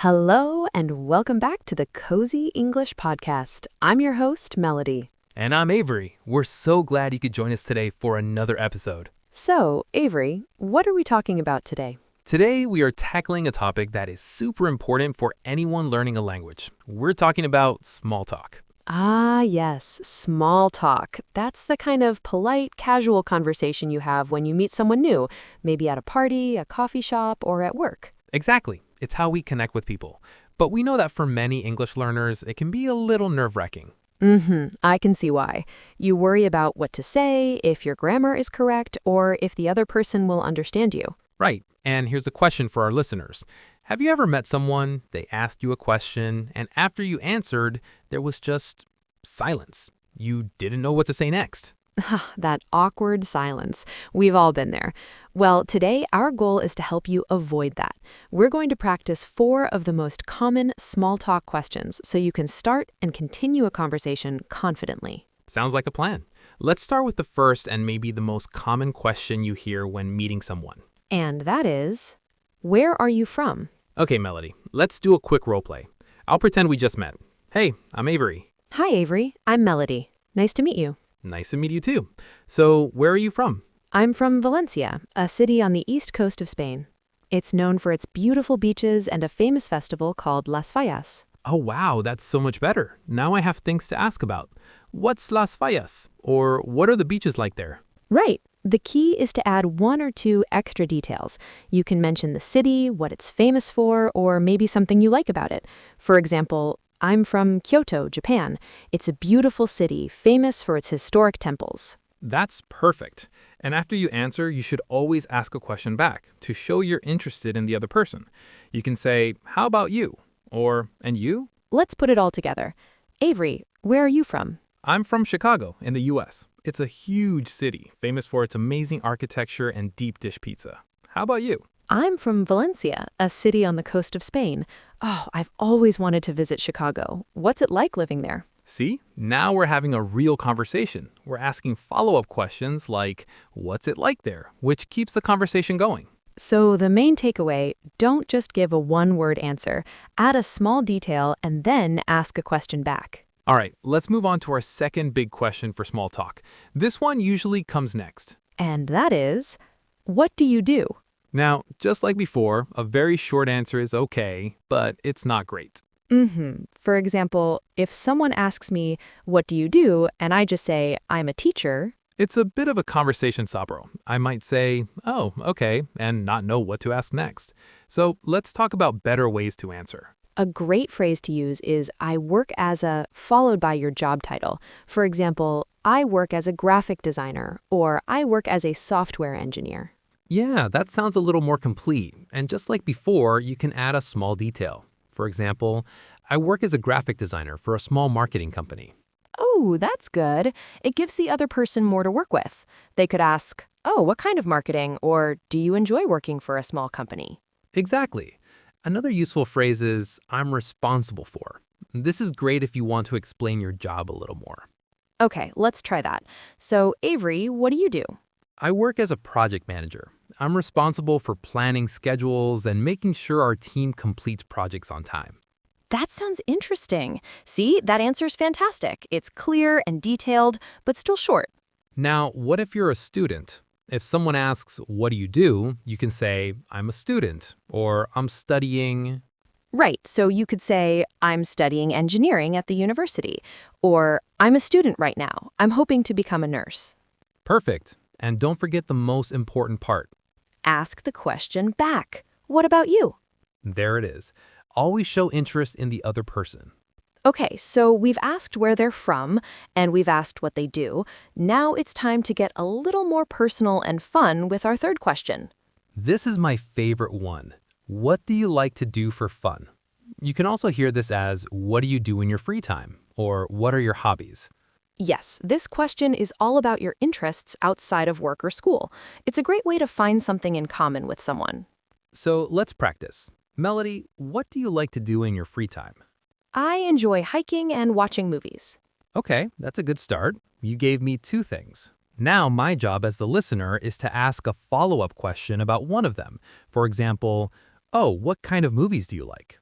Hello, and welcome back to the Cozy English Podcast. I'm your host, Melody. And I'm Avery. We're so glad you could join us today for another episode. So, Avery, what are we talking about today? Today, we are tackling a topic that is super important for anyone learning a language. We're talking about small talk. Ah, yes, small talk. That's the kind of polite, casual conversation you have when you meet someone new, maybe at a party, a coffee shop, or at work. Exactly. It's how we connect with people. But we know that for many English learners, it can be a little nerve-wracking. I can see why. You worry about what to say, if your grammar is correct, or if the other person will understand you. Right. And here's a question for our listeners. Have you ever met someone, they asked you a question, and after you answered, there was just silence? You didn't know what to say next. That awkward silence. We've all been there. Well, today our goal is to help you avoid that. We're going to practice 4 of the most common small talk questions so you can start and continue a conversation confidently. Sounds like a plan. Let's start with the first and maybe the most common question you hear when meeting someone. And that is, where are you from? Okay, Melody, let's do a quick role play. I'll pretend we just met. Hey, I'm Avery. Hi, Avery. I'm Melody. Nice to meet you. Nice to meet you too. So, where are you from? I'm from Valencia, a city on the east coast of Spain. It's known for its beautiful beaches and a famous festival called Las Fallas. Oh, wow, that's so much better. Now I have things to ask about. What's Las Fallas? Or what are the beaches like there? Right. The key is to add 1 or 2 extra details. You can mention the city, what it's famous for, or maybe something you like about it. For example, I'm from Kyoto, Japan. It's a beautiful city, famous for its historic temples. That's perfect. And after you answer, you should always ask a question back to show you're interested in the other person. You can say, how about you? Or, and you? Let's put it all together. Avery, where are you from? I'm from Chicago in the US. It's a huge city, famous for its amazing architecture and deep dish pizza. How about you? I'm from Valencia, a city on the coast of Spain. Oh, I've always wanted to visit Chicago. What's it like living there? See, now we're having a real conversation. We're asking follow-up questions like, what's it like there? Which keeps the conversation going. So the main takeaway, don't just give a one-word answer. Add a small detail and then ask a question back. All right, let's move on to our second big question for small talk. This one usually comes next. And that is, what do you do? Now, just like before, a very short answer is okay, but it's not great. For example, if someone asks me, what do you do? And I just say, I'm a teacher. It's a bit of a conversation stopper. I might say, oh, okay, and not know what to ask next. So let's talk about better ways to answer. A great phrase to use is, I work as a, followed by your job title. For example, I work as a graphic designer, or I work as a software engineer. Yeah, that sounds a little more complete. And just like before, you can add a small detail. For example, I work as a graphic designer for a small marketing company. Oh, that's good. It gives the other person more to work with. They could ask, oh, what kind of marketing? Or do you enjoy working for a small company? Exactly. Another useful phrase is, I'm responsible for. This is great if you want to explain your job a little more. Okay, let's try that. So, Avery, what do you do? I work as a project manager. I'm responsible for planning schedules and making sure our team completes projects on time. That sounds interesting. See, that answer's fantastic. It's clear and detailed, but still short. Now, what if you're a student? If someone asks, what do? You can say, I'm a student, or I'm studying. Right, so you could say, I'm studying engineering at the university, or I'm a student right now. I'm hoping to become a nurse. Perfect. And don't forget the most important part. Ask the question back. What about you? There it is. Always show interest in the other person. Okay, so we've asked where they're from, and we've asked what they do. Now it's time to get a little more personal and fun with our third question. This is my favorite one. What do you like to do for fun? You can also hear this as, what do you do in your free time? Or what are your hobbies? Yes, this question is all about your interests outside of work or school. It's a great way to find something in common with someone. So let's practice. Melody, what do you like to do in your free time? I enjoy hiking and watching movies. Okay, that's a good start. You gave me 2 things. Now my job as the listener is to ask a follow-up question about one of them. For example, oh, what kind of movies do you like?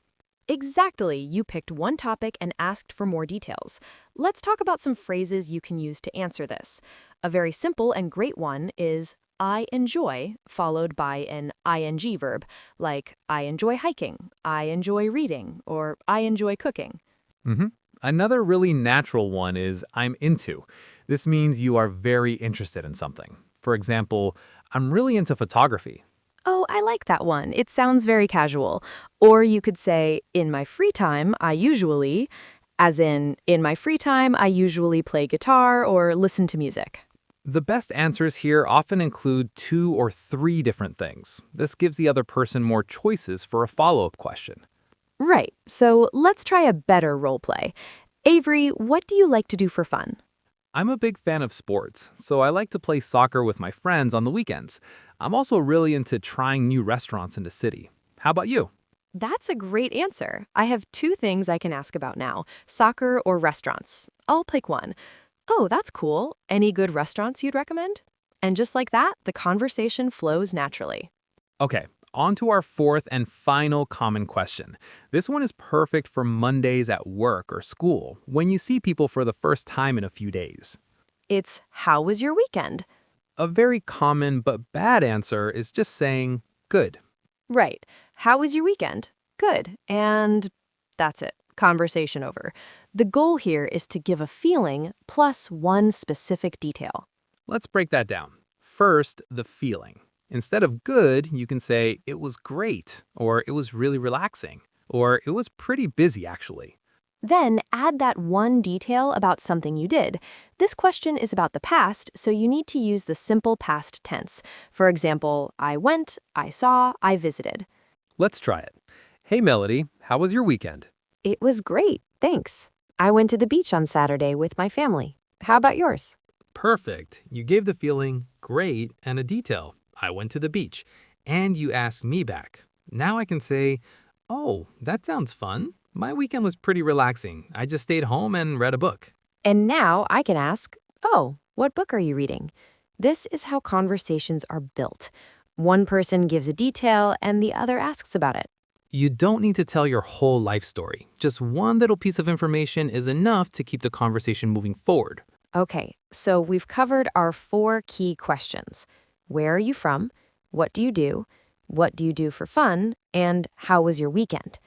Exactly. You picked one topic and asked for more details. Let's talk about some phrases you can use to answer this. A very simple and great one is I enjoy, followed by an ing verb, like I enjoy hiking, I enjoy reading, or I enjoy cooking. hmm Another really natural one is I'm into. This means you are very interested in something. For example, I'm really into photography. Oh, I like that one. It sounds very casual. Or you could say, in my free time, I usually, as in my free time, I usually play guitar or listen to music. The best answers here often include 2 or 3 different things. This gives the other person more choices for a follow-up question. Right, so let's try a better role play. Avery, what do you like to do for fun? I'm a big fan of sports, so I like to play soccer with my friends on the weekends. I'm also really into trying new restaurants in the city. How about you? That's a great answer. I have two things I can ask about now, soccer or restaurants. I'll pick one. Oh, that's cool. Any good restaurants you'd recommend? And just like that, the conversation flows naturally. Okay, on to our fourth and final common question. This one is perfect for Mondays at work or school, when you see people for the first time in a few days. It's how was your weekend? A very common but bad answer is just saying, good. Right. How was your weekend? Good. And that's it. Conversation over. The goal here is to give a feeling plus one specific detail. Let's break that down. First, the feeling. Instead of good, you can say, it was great, or it was really relaxing, or it was pretty busy actually. Then add that one detail about something you did. This question is about the past, so you need to use the simple past tense. For example, I went, I saw, I visited. Let's try it. Hey Melody, how was your weekend? It was great, thanks. I went to the beach on Saturday with my family. How about yours? Perfect. You gave the feeling great and a detail. I went to the beach. And you asked me back. Now I can say, oh, that sounds fun. My weekend was pretty relaxing. I just stayed home and read a book. And now I can ask, oh, what book are you reading? This is how conversations are built. One person gives a detail and the other asks about it. You don't need to tell your whole life story. Just one little piece of information is enough to keep the conversation moving forward. Okay, so we've covered our 4 key questions. Where are you from? What do you do? What do you do for fun? And how was your weekend?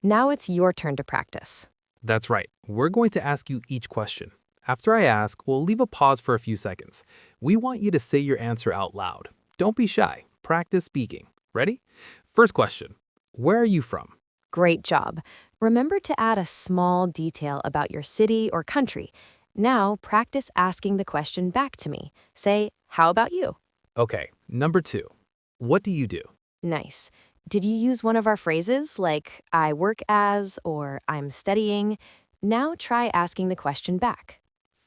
Now it's your turn to practice. That's right. We're going to ask you each question. After I ask, we'll leave a pause for a few seconds. We want you to say your answer out loud. Don't be shy. Practice speaking. Ready? First question. Where are you from? Great job. Remember to add a small detail about your city or country. Now practice asking the question back to me. Say, how about you? Okay, number 2. What do you do? Nice. Did you use one of our phrases like I work as or I'm studying? Now try asking the question back.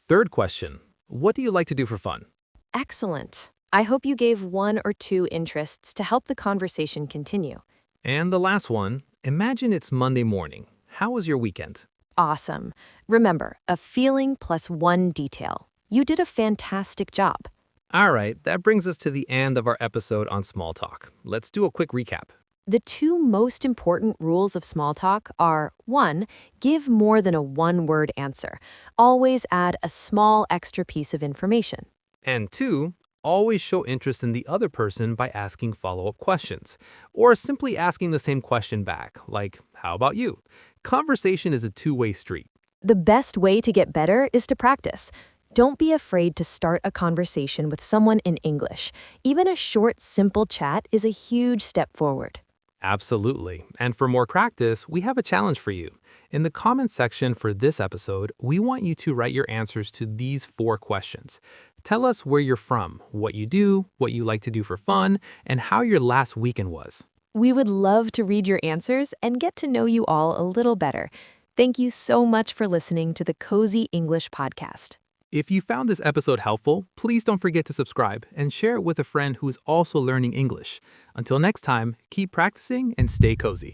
Third question. What do you like to do for fun? Excellent. I hope you gave 1 or 2 interests to help the conversation continue. And the last one. Imagine it's Monday morning. How was your weekend? Awesome. Remember, a feeling plus 1 detail. You did a fantastic job. All right, that brings us to the end of our episode on small talk. Let's do a quick recap. The 2 most important rules of small talk are 1. Give more than a one-word answer. Always add a small extra piece of information. And 2, always show interest in the other person by asking follow-up questions, or simply asking the same question back, like, how about you? Conversation is a two-way street. The best way to get better is to practice. Don't be afraid to start a conversation with someone in English. Even a short, simple chat is a huge step forward. Absolutely. And for more practice, we have a challenge for you. In the comments section for this episode, we want you to write your answers to these 4 questions. Tell us where you're from, what you do, what you like to do for fun, and how your last weekend was. We would love to read your answers and get to know you all a little better. Thank you so much for listening to the Cozy English Podcast. If you found this episode helpful, please don't forget to subscribe and share it with a friend who is also learning English. Until next time, keep practicing and stay cozy.